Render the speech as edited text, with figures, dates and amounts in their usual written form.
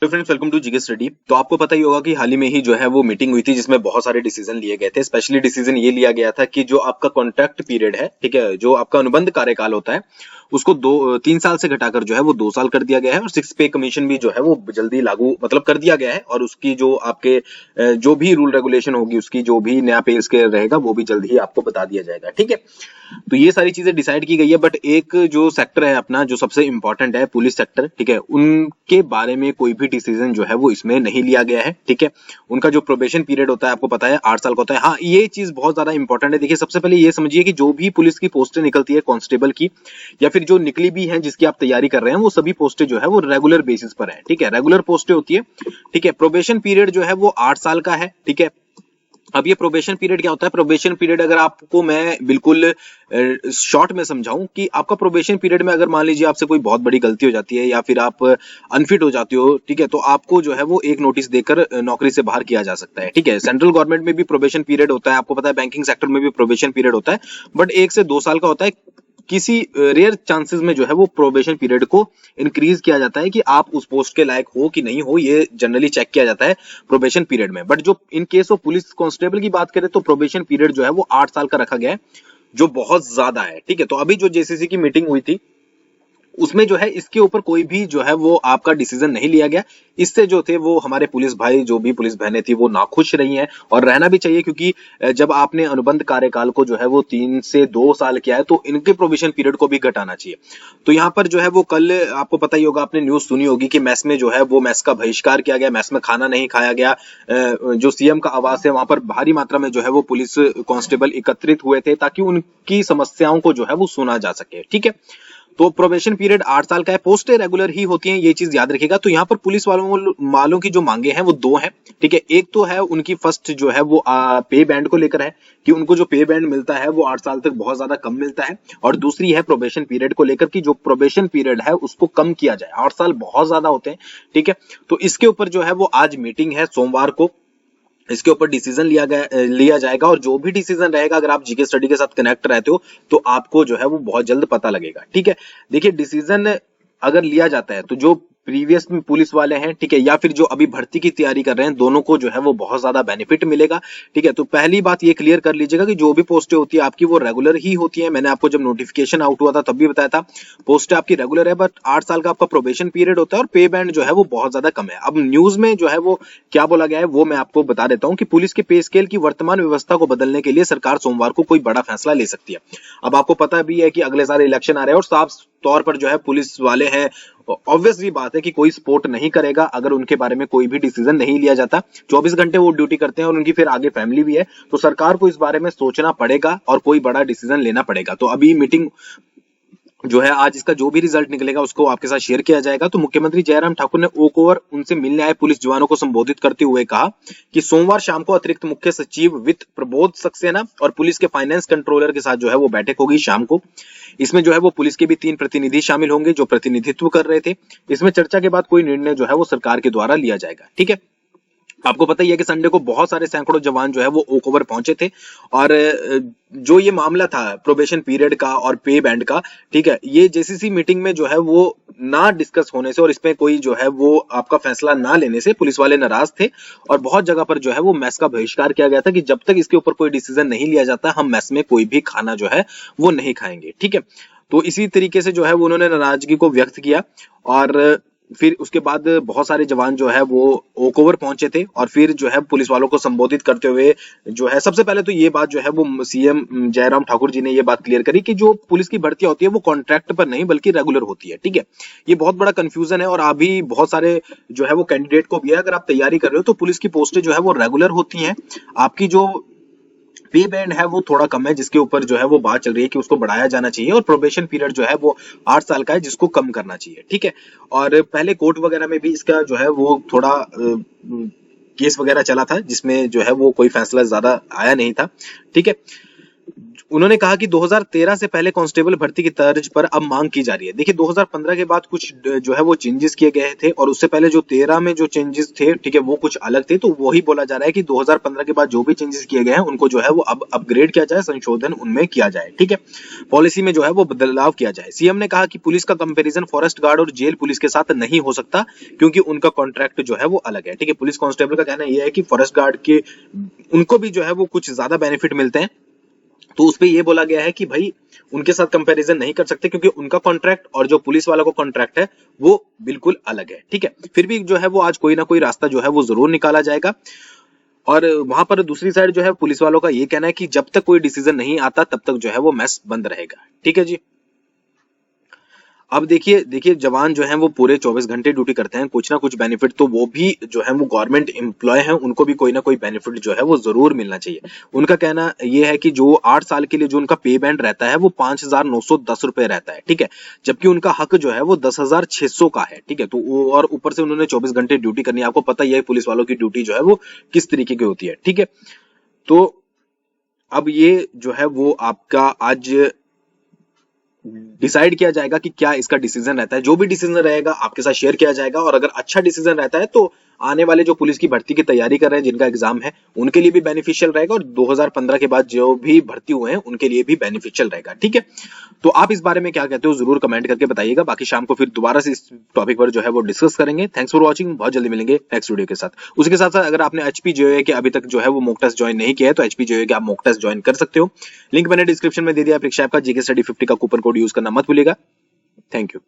Hello friends, welcome to GK study. तो आपको पता ही होगा कि हाल ही में ही जो है वो मीटिंग हुई थी जिसमें बहुत सारे डिसीजन लिए गए थे। स्पेशली डिसीजन ये लिया गया था कि जो आपका कॉन्ट्रैक्ट पीरियड है, ठीक है, जो आपका अनुबंध कार्यकाल होता है उसको 3 साल से घटाकर जो है वो 2 साल कर दिया गया है और 6 पे कमीशन भी जो है वो जल्दी लागू मतलब कर दिया गया है। और उसकी जो आपके जो भी रूल रेगुलेशन होगी, उसकी जो भी नया पे स्केल रहेगा वो भी जल्द ही आपको बता दिया जाएगा। ठीक है, तो ये सारी चीजें डिसाइड की गई है। बट एक जो सेक्टर है अपना जो सबसे इंपॉर्टेंट है, पुलिस सेक्टर, ठीक है, उनके बारे में कोई भी डिसीजन जो है वो इसमें नहीं लिया गया है। ठीक है, उनका जो प्रोबेशन पीरियड होता है आपको पता है 8 साल का होता है। हाँ, ये चीज बहुत ज्यादा इंपॉर्टेंट है। देखिए, सबसे पहले ये समझिए कि जो भी पुलिस की पोस्टें निकलती है कांस्टेबल की, या फिर जो निकली भी हैं जिसकी आप तैयारी कर रहे हैं, वो सभी पोस्टें जो है वो रेगुलर बेसिस पर है। ठीक है, रेगुलर पोस्टें होती है। ठीक है, प्रोबेशन पीरियड जो है वो 8 साल का है। ठीक है, अब ये प्रोबेशन पीरियड क्या होता है? प्रोबेशन पीरियड अगर आपको मैं बिल्कुल शॉर्ट में समझाऊं कि आपका प्रोबेशन पीरियड में अगर मान लीजिए आपसे कोई बहुत बड़ी गलती हो जाती है या फिर आप अनफिट हो जाते हो, ठीक है, तो आपको जो है वो एक नोटिस देकर नौकरी से बाहर किया जा सकता है। ठीक है, सेंट्रल गवर्नमेंट में भी प्रोबेशन पीरियड होता है, आपको पता है बैंकिंग सेक्टर में भी प्रोबेशन पीरियड होता है, बट 1 से 2 साल का होता है। किसी रेयर चांसेस में जो है वो प्रोबेशन पीरियड को इंक्रीज किया जाता है कि आप उस पोस्ट के लायक हो कि नहीं हो, ये जनरली चेक किया जाता है प्रोबेशन पीरियड में। बट जो in case of police constable की बात करें तो प्रोबेशन पीरियड जो है वो 8 साल का रखा गया है, जो बहुत ज्यादा है। ठीक है, तो अभी जो जेसीसी की मीटिंग हुई थी उसमें जो है इसके ऊपर कोई भी जो है वो आपका डिसीजन नहीं लिया गया। इससे जो थे वो हमारे पुलिस भाई, जो भी पुलिस बहनें थी, वो नाखुश रही हैं और रहना भी चाहिए, क्योंकि जब आपने अनुबंध कार्यकाल को जो है वो 3 से 2 साल किया है तो इनके प्रोविजन पीरियड को भी घटाना चाहिए। तो यहाँ पर जो है वो कल आपको पता ही होगा, आपने न्यूज सुनी होगी कि मेस में जो है वो मेस का बहिष्कार किया गया, मेस में खाना नहीं खाया गया। जो सीएम का आवास है वहां पर भारी मात्रा में जो है वो पुलिस कांस्टेबल एकत्रित हुए थे ताकि उनकी समस्याओं को जो है वो सुना जा सके। ठीक है, तो प्रोबेशन पीरियड 8 साल का है, पोस्टें रेगुलर ही होती हैं, ये चीज याद रखिएगा। तो यहाँ पर पुलिस वालों की जो मांगे हैं वो दो हैं। ठीक है, एक तो है उनकी फर्स्ट जो है वो पे बैंड को लेकर है कि उनको जो पे बैंड मिलता है वो 8 साल तक बहुत ज्यादा कम मिलता है, और दूसरी है प्रोबेशन पीरियड को लेकर कि जो प्रोबेशन पीरियड है उसको कम किया जाए। 8 साल बहुत ज्यादा होते हैं। ठीक है, तो इसके ऊपर जो है वो आज मीटिंग है सोमवार को, इसके ऊपर डिसीजन लिया जाएगा। और जो भी डिसीजन रहेगा, अगर आप जीके स्टडी के साथ कनेक्ट रहते हो तो आपको जो है वो बहुत जल्द पता लगेगा। ठीक है, देखिए, डिसीजन अगर लिया जाता है तो जो प्रीवियस में पुलिस वाले हैं, ठीक है, या फिर जो अभी भर्ती की तैयारी कर रहे हैं, दोनों को जो है वो बहुत ज्यादा बेनिफिट मिलेगा। ठीक है, तो पहली बात ये क्लियर कर लीजिएगा कि जो भी पोस्टें होती है आपकी वो रेगुलर ही होती है। मैंने आपको जब नोटिफिकेशन आउट हुआ था तब भी बताया था, पोस्ट आपकी रेगुलर है, बट 8 साल का आपका प्रोबेशन पीरियड होता है और पे बैंड जो है वो बहुत ज्यादा कम है। अब न्यूज में जो है वो क्या बोला गया है वो मैं आपको बता देता हूं कि पुलिस के पे स्केल की वर्तमान व्यवस्था को बदलने के लिए सरकार सोमवार को कोई बड़ा फैसला ले सकती है। अब आपको पता भी है कि अगले साल इलेक्शन आ रहे हैं और साफ तौर पर जो है पुलिस वाले हैं, ऑब्वियसली बात है कि कोई सपोर्ट नहीं करेगा अगर उनके बारे में कोई भी डिसीजन नहीं लिया जाता। 24 घंटे वो ड्यूटी करते हैं और उनकी फिर आगे फैमिली भी है, तो सरकार को इस बारे में सोचना पड़ेगा और कोई बड़ा डिसीजन लेना पड़ेगा। तो अभी मीटिंग जो है, आज इसका जो भी रिजल्ट निकलेगा उसको आपके साथ शेयर किया जाएगा। तो मुख्यमंत्री जयराम ठाकुर ने ओक ओवर उनसे मिलने आए पुलिस जवानों को संबोधित करते हुए कहा कि सोमवार शाम को अतिरिक्त मुख्य सचिव वित्त प्रबोध सक्सेना और पुलिस के फाइनेंस कंट्रोलर के साथ जो है वो बैठक होगी शाम को। इसमें जो है वो पुलिस के भी 3 प्रतिनिधि शामिल होंगे जो प्रतिनिधित्व कर रहे थे। इसमें चर्चा के बाद कोई निर्णय जो है वो सरकार के द्वारा लिया जाएगा। ठीक है, आपको पता ही है कि संडे को बहुत सारे सैकड़ों जवान जो है वो ओक ओवर पहुंचे थे और जो ये मामला था प्रोबेशन पीरियड का और पे बैंड का, ठीक है, ये जेसीसी मीटिंग में जो है वो ना डिस्कस होने से और इसमें कोई जो है वो आपका फैसला ना लेने से पुलिस वाले नाराज थे और बहुत जगह पर जो है वो मेस का बहिष्कार किया गया था कि जब तक इसके ऊपर कोई डिसीजन नहीं लिया जाता हम मेस में कोई भी खाना जो है वो नहीं खाएंगे। ठीक है, तो इसी तरीके से जो है वो उन्होंने नाराजगी को व्यक्त किया और फिर उसके बाद बहुत सारे जवान जो है वो ओक ओवर पहुंचे थे और फिर जो है पुलिस वालों को संबोधित करते हुए जो है सबसे पहले तो ये बात जो है वो सीएम जयराम ठाकुर जी ने ये बात क्लियर करी कि जो पुलिस की भर्ती होती है वो कॉन्ट्रैक्ट पर नहीं बल्कि रेगुलर होती है। ठीक है, ये बहुत बड़ा कंफ्यूजन है और अभी बहुत सारे जो है वो कैंडिडेट को भी है, अगर आप तैयारी कर रहे हो तो पुलिस की पोस्टें जो है वो रेगुलर होती हैं। आपकी जो पे बैंड है वो थोड़ा कम है, जिसके ऊपर जो है वो बात चल रही है कि उसको बढ़ाया जाना चाहिए, और प्रोबेशन पीरियड जो है वो 8 साल का है जिसको कम करना चाहिए। ठीक है, और पहले कोर्ट वगैरह में भी इसका जो है वो थोड़ा केस वगैरह चला था जिसमें जो है वो कोई फैसला ज्यादा आया नहीं था। ठीक है, उन्होंने कहा कि 2013 से पहले कांस्टेबल भर्ती की तर्ज पर अब मांग की जा रही है। देखिए 2015 के बाद कुछ जो है वो चेंजेस किए गए थे और उससे पहले जो 13 में जो चेंजेस थे, ठीक है, वो कुछ अलग थे। तो वही बोला जा रहा है कि 2015 के बाद जो भी चेंजेस किए गए हैं उनको जो है वो अब अपग्रेड किया जाए, संशोधन उनमें किया जाए, ठीक है, पॉलिसी में जो है वो बदलाव किया जाए। सीएम ने कहा कि पुलिस का कंपैरिजन फॉरेस्ट गार्ड और जेल पुलिस के साथ नहीं हो सकता क्योंकि उनका कॉन्ट्रैक्ट जो है वो अलग है, ठीक है। पुलिस कांस्टेबल का कहना यह है कि फॉरेस्ट गार्ड के उनको भी जो है वो कुछ ज्यादा बेनिफिट मिलते हैं, तो उसपे ये बोला गया है कि भाई उनके साथ कंपैरिजन नहीं कर सकते क्योंकि उनका कॉन्ट्रैक्ट और जो पुलिस वालों का कॉन्ट्रैक्ट है वो बिल्कुल अलग है, ठीक है। फिर भी जो है वो आज कोई ना कोई रास्ता जो है वो जरूर निकाला जाएगा। और वहां पर दूसरी साइड जो है पुलिस वालों का ये कहना है कि जब तक कोई डिसीजन नहीं आता तब तक जो है वो मैस बंद रहेगा, ठीक है जी। अब देखिए देखिए जवान जो हैं वो पूरे 24 घंटे ड्यूटी करते हैं, कुछ ना कुछ बेनिफिट तो वो भी जो है वो गवर्नमेंट एम्प्लॉय हैं, उनको भी कोई ना कोई बेनिफिट जो है वो जरूर मिलना चाहिए। उनका कहना ये है कि जो 8 साल के लिए जो उनका पे बैंड रहता है वो 5,910 रुपए रहता है, ठीक है, जबकि उनका हक जो है वो 10,600 का है, ठीक है। तो और ऊपर से उन्होंने 24 घंटे ड्यूटी करनी है। आपको पता ही है पुलिस वालों की ड्यूटी जो है वो किस तरीके की होती है, ठीक है। तो अब ये जो है वो आपका आज डिसाइड किया जाएगा कि क्या इसका डिसीजन रहता है। जो भी डिसीजन रहेगा आपके साथ शेयर किया जाएगा और अगर अच्छा डिसीजन रहता है तो आने वाले जो पुलिस की भर्ती की तैयारी कर रहे हैं, जिनका एग्जाम है, उनके लिए भी बेनिफिशियल रहेगा और 2015 के बाद जो भी भर्ती हुए हैं उनके लिए भी बेनिफिशियल रहेगा, ठीक है। तो आप इस बारे में क्या कहते हो जरूर कमेंट करके बताइएगा। बाकी शाम को फिर दोबारा से इस टॉपिक पर जो है वो डिस्कस करेंगे। थैंक्स फॉर वॉचिंग, बहुत जल्दी मिलेंगे नेक्स्ट वीडियो के साथ। उसके साथ साथ अगर आपने HPJOA के अभी तक जो है वो मॉक टेस्ट ज्वाइन नहीं किया है तो HPJOA के आप मॉक टेस्ट ज्वाइन कर सकते हो। लिंक मैंने डिस्क्रिप्शन में दे दिया। परीक्षा का GK Study 50 का कूपन कोड यूज करना मत भूलिएगा। Thank you.